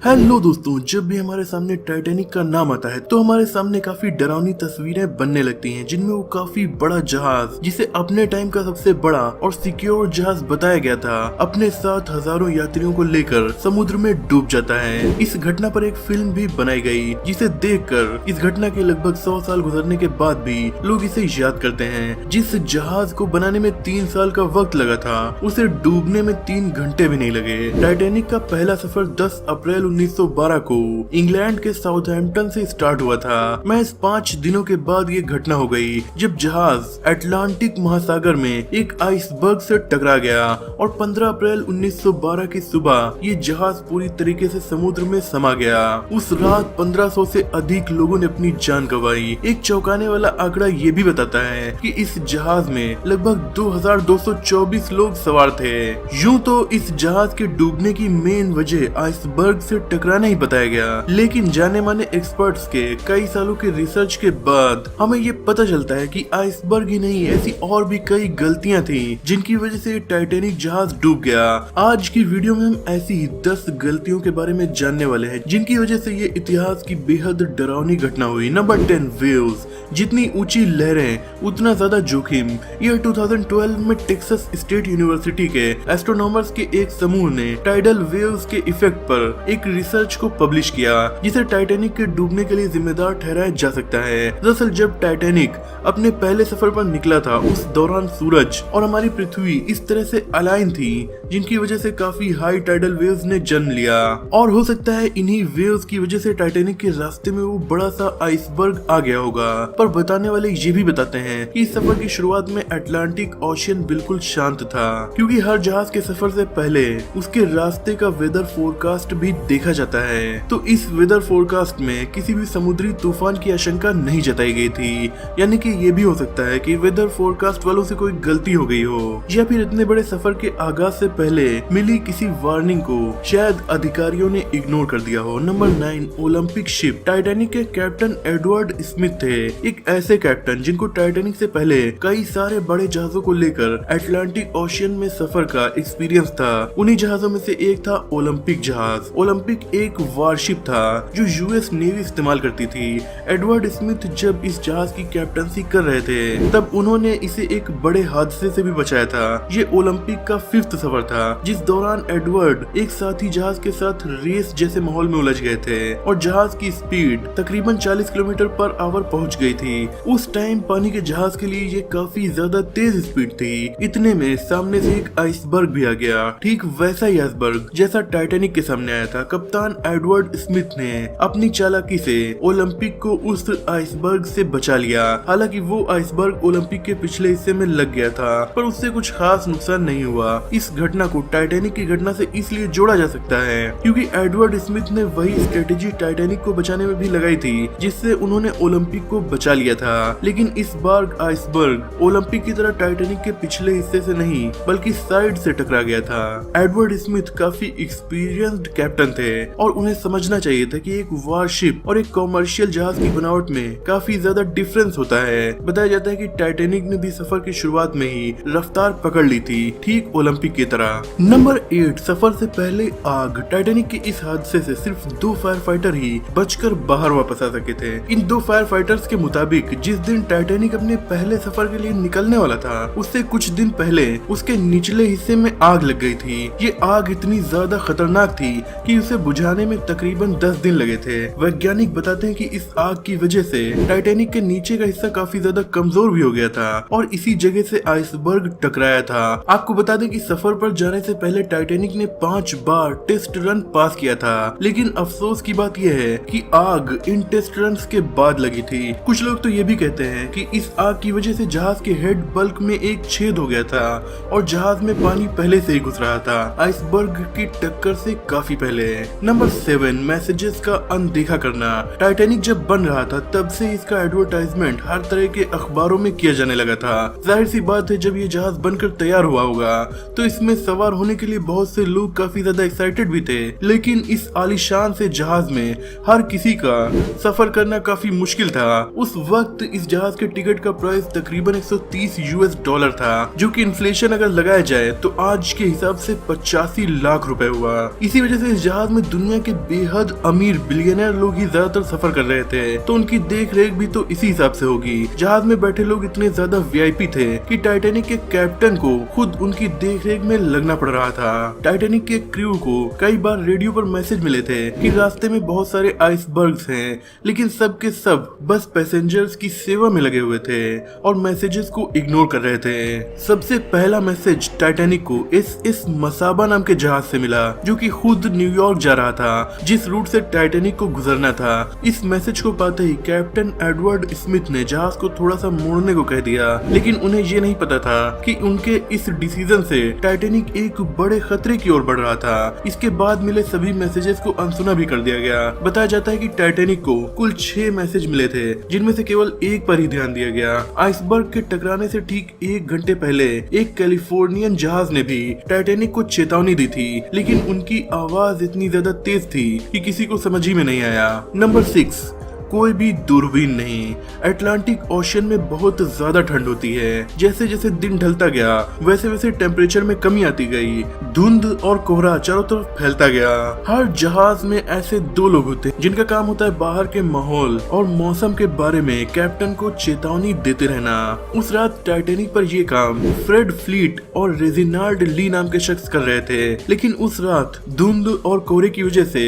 Hello दोस्तों, जब भी हमारे सामने टाइटैनिक का नाम आता है तो हमारे सामने काफी डरावनी तस्वीरें बनने लगती हैं, जिनमें वो काफी बड़ा जहाज, जिसे अपने टाइम का सबसे बड़ा और सिक्योर जहाज बताया गया था, अपने साथ हजारों यात्रियों को लेकर समुद्र में डूब जाता है। इस घटना पर एक फिल्म भी बनाई गई, जिसे देखकर इस घटना के लगभग 100 साल गुजरने के बाद भी लोग इसे याद करते हैं। जिस जहाज को बनाने में 3 साल का वक्त लगा था, उसे डूबने में 3 घंटे भी नहीं लगे। टाइटैनिक का पहला सफर 10 अप्रैल 1912 को इंग्लैंड के साउथहैम्पटन से स्टार्ट हुआ था। महज 5 दिनों के बाद ये घटना हो गई, जब जहाज अटलांटिक महासागर में एक आइसबर्ग से टकरा गया और 15 अप्रैल 1912 की सुबह ये जहाज पूरी तरीके से समुद्र में समा गया। उस रात 1500 से अधिक लोगों ने अपनी जान गंवाई। एक चौंकाने वाला आंकड़ा ये भी बताता है कि इस जहाज में लगभग 2224 लोग सवार थे। यूं तो इस जहाज के डूबने की मेन वजह आइसबर्ग से टकराना ही बताया गया, लेकिन जाने माने एक्सपर्ट्स के कई सालों के रिसर्च के बाद हमें ये पता चलता है कि आइसबर्ग ही नहीं, ऐसी और भी कई गलतियां थी जिनकी वजह से टाइटैनिक जहाज डूब गया। आज की वीडियो में हम ऐसी ही 10 गलतियों के बारे में जानने वाले हैं, जिनकी वजह से ये इतिहास की बेहद डरावनी घटना हुई। Number 10, waves. जितनी ऊंची लहरें उतना ज्यादा जोखिम। ईयर 2012 में टेक्सास स्टेट यूनिवर्सिटी के एस्ट्रोनॉमर्स के एक समूह ने टाइडल वेव्स के इफेक्ट पर एक रिसर्च को पब्लिश किया, जिसे टाइटैनिक के डूबने के लिए जिम्मेदार ठहराया जा सकता है। दरअसल जब टाइटैनिक अपने पहले सफर पर निकला था, उस दौरान सूरज और हमारी पृथ्वी इस तरह से अलाइन थी, जिनकी वजह से काफी हाई टाइडल वेव्स ने जन्म लिया। और हो सकता है इन्हीं वेव्स की वजह से टाइटैनिक के रास्ते में वो बड़ा सा आइसबर्ग आ गया होगा। पर बताने वाले ये भी बताते हैं कि इस सफर की शुरुआत में अटलांटिक ओशियन बिल्कुल शांत था, क्योंकि हर जहाज के सफर से पहले उसके रास्ते का वेदर फोरकास्ट भी देखा जाता है। तो इस वेदर फोरकास्ट में किसी भी समुद्री तूफान की आशंका नहीं जताई गई थी, यानी कि ये भी हो सकता है कि वेदर फोरकास्ट वालों से कोई गलती हो गई हो, या फिर इतने बड़े सफर के आगाज से पहले मिली किसी वार्निंग को शायद अधिकारियों ने इग्नोर कर दिया हो। Number 9, Olympic ship. टाइटैनिक के कैप्टन एडवर्ड स्मिथ थे, एक ऐसे कैप्टन जिनको टाइटैनिक से पहले कई सारे बड़े जहाजों को लेकर अटलांटिक ओशियन में सफर का एक्सपीरियंस था। उन्हीं जहाजों में से एक था ओलंपिक जहाज। ओलंपिक एक वारशिप था जो यूएस नेवी इस्तेमाल करती थी। एडवर्ड स्मिथ जब इस जहाज की कैप्टनसी कर रहे थे, तब उन्होंने इसे एक बड़े हादसे से भी बचाया था। ये ओलंपिक का 5th सफर था, जिस दौरान एडवर्ड एक साथी जहाज के साथ रेस जैसे माहौल में उलझ गए थे और जहाज की स्पीड तकरीबन 40 किलोमीटर पर आवर पहुंच गई थी। उस टाइम पानी के जहाज के लिए ये काफी ज्यादा तेज स्पीड थी। इतने में सामने से एक आइसबर्ग भी आ गया, ठीक वैसा ही आइसबर्ग जैसा टाइटैनिक के सामने आया था। कप्तान एडवर्ड स्मिथ ने अपनी चालाकी से ओलंपिक को उस आइसबर्ग से बचा लिया। हालांकि वो आइसबर्ग ओलंपिक के पिछले हिस्से में लग गया था, पर उससे कुछ खास नुकसान नहीं हुआ। इस घटना को टाइटैनिक की घटना से इसलिए जोड़ा जा सकता है क्योंकि एडवर्ड स्मिथ ने वही स्ट्रेटेजी टाइटैनिक को बचाने में भी लगाई थी, जिससे उन्होंने ओलंपिक को बचा लिया था। लेकिन इस बार आइसबर्ग ओलंपिक की तरह टाइटैनिक के पिछले हिस्से से नहीं, बल्कि साइड से टकरा गया था। एडवर्ड स्मिथ काफी एक्सपीरियंस्ड कैप्टन थे और उन्हें समझना चाहिए था कि एक वारशिप और एक कॉमर्शियल जहाज की बनावट में काफी ज्यादा डिफरेंस होता है। बताया जाता है कि टाइटैनिक ने भी सफर की शुरुआत में ही रफ्तार पकड़ ली थी, ठीक ओलंपिक की तरह। नंबर 8, सफर से पहले आग। टाइटैनिक के इस हादसे से सिर्फ 2 फायर फाइटर ही बचकर बाहर वापस आ सके थे। इन 2 फायर फाइटर्स के मुताबिक जिस दिन टाइटैनिक अपने पहले सफर के लिए निकलने वाला था, उससे कुछ दिन पहले उसके निचले हिस्से में आग लग गई थी। ये आग इतनी ज्यादा खतरनाक थी कि उसे बुझाने में तकरीबन 10 दिन लगे थे। वैज्ञानिक बताते हैं कि इस आग की वजह से टाइटैनिक के नीचे का हिस्सा काफी ज्यादा कमजोर भी हो गया था और इसी जगह से आइसबर्ग टकराया था। आपको बता दें कि सफर पर जाने से पहले टाइटैनिक ने 5 बार टेस्ट रन पास किया था, लेकिन अफसोस की बात यह है कि आग इन टेस्ट रन के बाद लगी थी। कुछ लोग तो ये भी कहते हैं कि इस आग की वजह से जहाज के हेड बल्क में एक छेद हो गया था और जहाज में पानी पहले से ही घुस रहा था, आइसबर्ग की टक्कर से काफी पहले। नंबर 7, मैसेजेस का अनदेखा करना। टाइटैनिक जब बन रहा था तब से इसका एडवर्टाइजमेंट हर तरह के अखबारों में किया जाने लगा था। जाहिर सी बात है, जब ये जहाज बनकर तैयार हुआ होगा तो इसमें सवार होने के लिए बहुत से लोग काफी ज्यादा एक्साइटेड भी थे, लेकिन इस आलीशान से जहाज में हर किसी का सफर करना काफी मुश्किल था। उस वक्त इस जहाज के टिकट का प्राइस तकरीबन $130 था, जो कि इन्फ्लेशन अगर लगाया जाए तो आज के हिसाब से 85 लाख रुपए हुआ। इसी वजह से इस जहाज में दुनिया के बेहद अमीर बिलियनर लोग ही ज्यादातर सफर कर रहे थे, तो उनकी देख रेख भी तो इसी हिसाब से होगी। जहाज में बैठे लोग इतने ज्यादा वीआईपी थे कि टाइटैनिक के कैप्टन को खुद उनकी देख रेख में लगना पड़ रहा था। टाइटैनिक के क्रू को कई बार रेडियो पर मैसेज मिले थे कि रास्ते में बहुत सारे आइसबर्ग्स हैं, लेकिन सब के सब बस पैसेंजर्स की सेवा में लगे हुए थे और मैसेजेस को इग्नोर कर रहे थे। सबसे पहला मैसेज टाइटैनिक को एसएस मसाबा नाम के जहाज से मिला, जो कि खुद न्यूयॉर्क जा रहा था, जिस रूट से टाइटैनिक को गुजरना था। इस मैसेज को पाते ही कैप्टन एडवर्ड स्मिथ ने जहाज को थोड़ा सा मोड़ने को कह दिया, लेकिन उन्हें ये नहीं पता था कि उनके इस डिसीजन से टाइटैनिक एक बड़े खतरे की ओर बढ़ रहा था। इसके बाद मिले सभी मैसेजेस को अनसुना भी कर दिया गया। बताया जाता है कि टाइटैनिक को कुल 6 मैसेज मिले थे, जिनमें से केवल एक पर ही ध्यान दिया गया। आइसबर्ग के टकराने से ठीक 1 घंटे पहले एक कैलिफोर्नियन जहाज ने भी टाइटैनिक को चेतावनी दी थी, लेकिन उनकी आवाज इतनी ज्यादा तेज थी कि किसी को समझ ही में नहीं आया। नंबर 6, कोई भी दूरबीन नहीं। अटलांटिक ओशन में बहुत ज्यादा ठंड होती है। जैसे जैसे दिन ढलता गया वैसे वैसे टेम्परेचर में कमी आती गई। धुंध और कोहरा चारों तरफ फैलता गया। हर जहाज में ऐसे 2 लोग होते हैं जिनका काम होता है बाहर के माहौल और मौसम के बारे में कैप्टन को चेतावनी देते रहना। उस रात टाइटैनिक पर ये काम फ्रेड फ्लीट और रेजिनाल्ड ली नाम के शख्स कर रहे थे, लेकिन उस रात धुंध और कोहरे की वजह से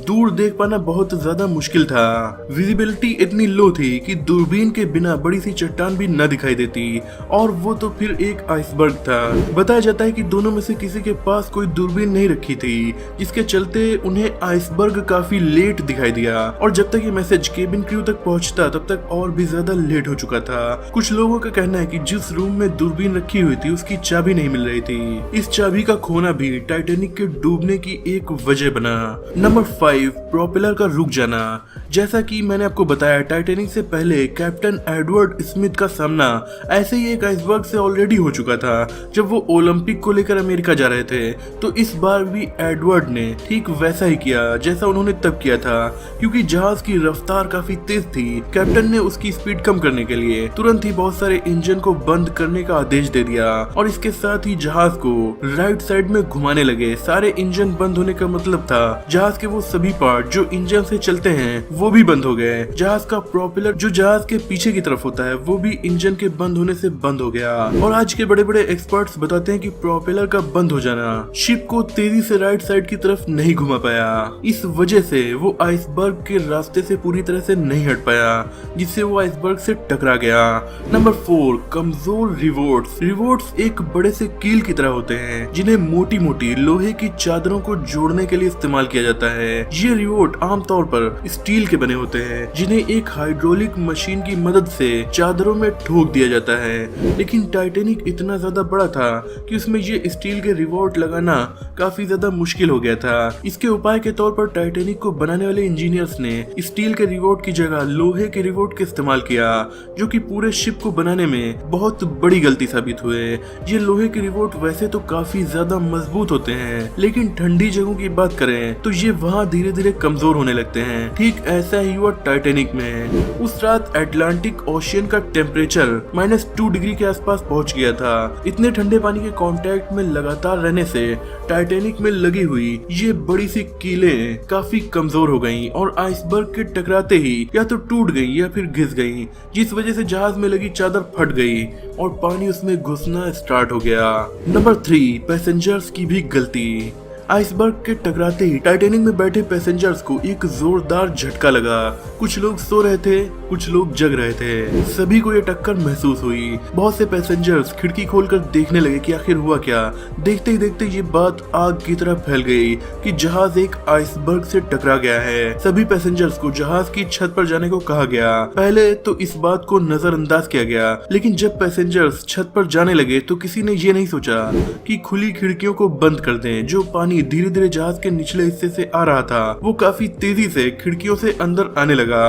दूर देख पाना बहुत ज्यादा मुश्किल था। विजिबिलिटी इतनी लो थी कि दूरबीन के बिना बड़ी सी चट्टान भी न दिखाई देती, और वो तो फिर एक आइसबर्ग था। बताया जाता है कि दोनों में से किसी के पास कोई दूरबीन नहीं रखी थी, जिसके चलते उन्हें आइसबर्ग काफी लेट दिखाई दिया, और जब तक ये मैसेज केबिन क्रू तक पहुंचता तब तक और भी ज्यादा लेट हो चुका था। कुछ लोगों का कहना है कि जिस रूम में दूरबीन रखी हुई थी उसकी चाबी नहीं मिल रही थी। इस चाबी का खोना भी टाइटैनिक के डूबने की एक वजह बना। नंबर 5, प्रोपेलर का रुक जाना। जैसा कि मैंने आपको बताया, टाइटैनिक से पहले कैप्टन एडवर्ड स्मिथ का सामना ऐसे ही एक आइसबर्ग से ऑलरेडी हो चुका था जब वो ओलंपिक को लेकर अमेरिका जा रहे थे। तो इस बार भी एडवर्ड ने ठीक वैसा ही किया जैसा उन्होंने तब किया था। क्योंकि जहाज की रफ्तार काफी तेज थी, कैप्टन ने उसकी स्पीड कम करने के लिए तुरंत ही बहुत सारे इंजन को बंद करने का आदेश दे दिया, और इसके साथ ही जहाज को राइट साइड में घुमाने लगे। सारे इंजन बंद होने का मतलब था जहाज के वो सभी पार्ट जो इंजन से चलते हैं वो भी बंद हो गए। जहाज का प्रोपेलर जो जहाज के पीछे की तरफ होता है वो भी इंजन के बंद होने से बंद हो गया। और आज के बड़े बड़े एक्सपर्ट्स बताते हैं कि प्रोपेलर का बंद हो जाना शिप को तेजी से राइट साइड की तरफ नहीं घुमा पाया। इस वजह से वो आइसबर्ग के रास्ते से पूरी तरह से नहीं हट पाया, जिससे वो आइसबर्ग से टकरा गया। नंबर 4, कमजोर रिवोट्स। रिवोट्स एक बड़े से कील की तरह होते हैं जिन्हें मोटी मोटी लोहे की चादरों को जोड़ने के लिए इस्तेमाल किया जाता है। ये रिवोट आमतौर पर स्टील के बने होते हैं, जिन्हें एक हाइड्रोलिक मशीन की मदद से चादरों में ठोक दिया जाता है। लेकिन टाइटैनिक इतना ज्यादा बड़ा था कि उसमें ये स्टील के रिवोट लगाना काफी ज्यादा मुश्किल हो गया था। इसके उपाय के तौर पर टाइटैनिक को बनाने वाले इंजीनियर्स ने स्टील के रिवोट की जगह लोहे के रिवोट का इस्तेमाल किया, जो कि पूरे शिप को बनाने में बहुत बड़ी गलती साबित हुए। ये लोहे के रिवोट वैसे तो काफी ज्यादा मजबूत होते हैं, लेकिन ठंडी जगहों की बात करें तो ये वहाँ धीरे धीरे कमजोर होने लगते हैं। ठीक ऐसा ही हुआ टाइटैनिक में। उस रात अटलांटिक ओशियन का टेम्परेचर -2 डिग्री के आसपास पहुंच गया था। इतने ठंडे पानी के कांटेक्ट में लगातार रहने से टाइटैनिक में लगी हुई ये बड़ी सी कीलें काफी कमजोर हो गईं और आइसबर्ग के टकराते ही या तो टूट गई या फिर घिस गई, जिस वजह से जहाज में लगी चादर फट गई और पानी उसमें घुसना स्टार्ट हो गया। नंबर 3, पैसेंजर्स की भी गलती। आइसबर्ग के टकराते ही टाइटैनिक में बैठे पैसेंजर्स को एक जोरदार झटका लगा। कुछ लोग सो रहे थे, कुछ लोग जग रहे थे। सभी को ये टक्कर महसूस हुई। बहुत से पैसेंजर्स खिड़की खोलकर देखने लगे कि आखिर हुआ क्या। देखते ही देखते ये बात आग की तरह फैल गई कि जहाज एक आइसबर्ग से टकरा गया है। सभी पैसेंजर्स को जहाज की छत पर जाने को कहा गया। पहले तो इस बात को नजरअंदाज किया गया, लेकिन जब पैसेंजर्स छत पर जाने लगे तो किसी ने ये नहीं सोचा कि खुली खिड़कियों को बंद कर दें। जो पानी धीरे धीरे जहाज के निचले हिस्से से आ रहा था वो काफी तेजी से खिड़कियों से अंदर आने लगा।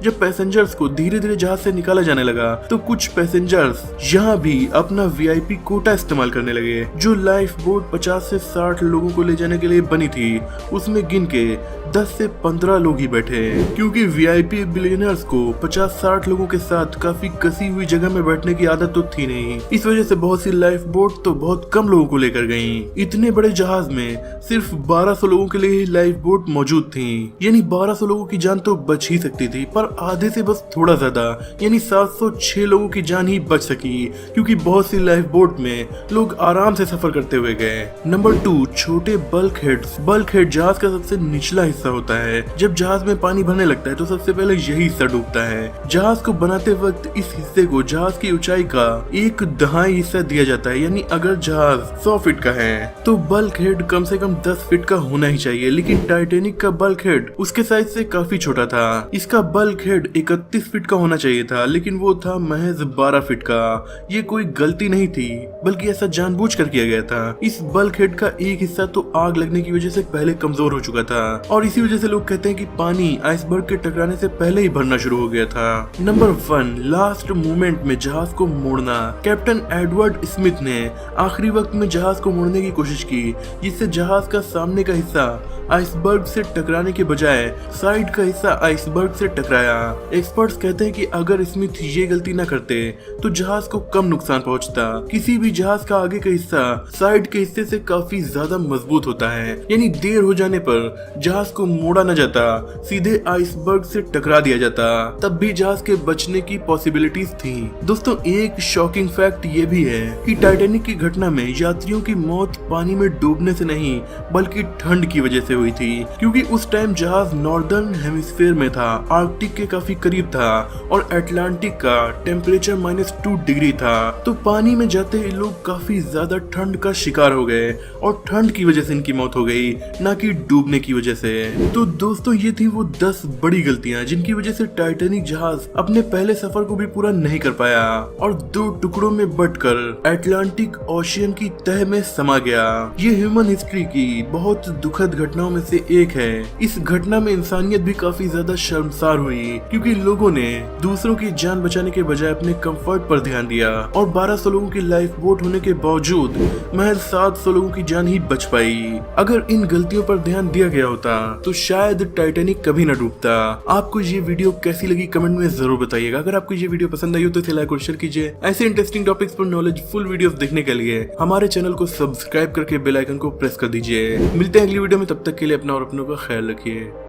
जब पैसेंजर्स को धीरे धीरे जहाज से निकाला जाने लगा तो कुछ पैसेंजर्स यहाँ भी अपना वीआईपी कोटा इस्तेमाल करने लगे। जो लाइफ बोट 50 से 60 लोगों को ले जाने के लिए बनी थी, उसमें गिन के 10 से 15 लोग ही बैठे, क्योंकि वीआईपी बिलियनर्स को 50-60 लोगों के साथ काफी कसी हुई जगह में बैठने की आदत तो थी नहीं। इस वजह से बहुत सी लाइफ बोट तो बहुत कम लोगों को लेकर गयी। इतने बड़े जहाज में सिर्फ 1200 लोगों के लिए ही लाइफ बोट मौजूद थी। यानी 1200 लोगों की जान तो बच ही सकती थी, पर आधे से बस थोड़ा ज्यादा यानी 706 लोगों की जान ही बच सकी, क्योंकि बहुत सी लाइफ बोट में लोग आराम से सफर करते हुए गए। नंबर 2, छोटे बल्क हेड्स। बल्क हेड जहाज का सबसे निचला हिस्सा होता है। जब जहाज में पानी भरने लगता है तो सबसे पहले यही हिस्सा डूबता है। जहाज को बनाते वक्त इस हिस्से को जहाज की ऊंचाई का 1/2 हिस्सा दिया जाता है। यानी अगर जहाज 100 फीट का है तो बल्क हेड कम से कम 10 फीट का होना ही चाहिए, लेकिन टाइटेनिक का बल्क हेड उसके साइज से काफी छोटा था। इसका बल्क हेड 31 फीट का होना चाहिए था, लेकिन वो था महज 12 फीट का। ये कोई गलती नहीं थी, बल्कि ऐसा जानबूझकर किया गया था। इस बल्क हेड का एक हिस्सा तो आग लगने की वजह से पहले कमजोर हो चुका था, और इसी वजह से लोग कहते हैं कि पानी आइसबर्ग के टकराने से पहले ही भरना शुरू हो गया था। नंबर 1, लास्ट मोमेंट में जहाज को मोड़ना। कैप्टन एडवर्ड स्मिथ ने आखिरी वक्त में जहाज को मोड़ने की कोशिश की, जिससे जहाज का सामने का हिस्सा आइसबर्ग से टकराने के बजाय साइड का हिस्सा आइसबर्ग से टकराया। एक्सपर्ट्स कहते हैं कि अगर स्मिथ ये गलती न करते तो जहाज को कम नुकसान पहुंचता। किसी भी जहाज का आगे का हिस्सा साइड के हिस्से से काफी ज्यादा मजबूत होता है, यानी देर हो जाने पर जहाज को मोड़ा न जाता, सीधे आइसबर्ग से टकरा दिया जाता, तब भी जहाज के बचने की पॉसिबिलिटीज थी। दोस्तों, एक शॉकिंग फैक्ट ये भी है कि टाइटैनिक की घटना में यात्रियों की मौत पानी में डूबने से नहीं बल्कि ठंड की वजह से हुई थी, क्योंकि उस टाइम जहाज नॉर्दर्न हेमिस्फीयर में था, आर्कटिक के काफी करीब था और अटलांटिक का टेम्परेचर -2 डिग्री था। तो पानी में जाते ही लोग काफी ज्यादा ठंड का शिकार हो गए और ठंड की वजह से इनकी मौत हो गई, ना कि डूबने की वजह से। तो दोस्तों, ये थी वो 10 बड़ी गलतियां जिनकी वजह से टाइटैनिक जहाज अपने पहले सफर को भी पूरा नहीं कर पाया और 2 टुकड़ों में बंटकर अटलांटिक ओशियन की तह में समा गया। ये ह्यूमन हिस्ट्री की बहुत दुखद घटनाओं में से एक है। इस घटना में इंसानियत भी काफी ज्यादा शर्मसार हुई, क्योंकि लोगों ने दूसरों की जान बचाने के बजाय अपने कंफर्ट पर ध्यान दिया और 1200 लोगों की लाइफ बोट होने के बावजूद महज 700 लोगों की जान ही बच पाई। अगर इन गलतियों पर ध्यान दिया गया होता तो शायद टाइटैनिक कभी न डूबता। आपको ये वीडियो कैसी लगी कमेंट में जरूर बताइएगा। अगर आपको ये वीडियो पसंद आई हो तो इसे लाइक और शेयर कीजिए। ऐसे इंटरेस्टिंग टॉपिक्स पर नॉलेजफुल वीडियोस देखने के लिए हमारे चैनल को सब्सक्राइब करके बेल आइकन को प्रेस कर दीजिए। मिलते हैं अगली वीडियो में, तब तक के लिए अपना और अपनों का ख्याल रखिए।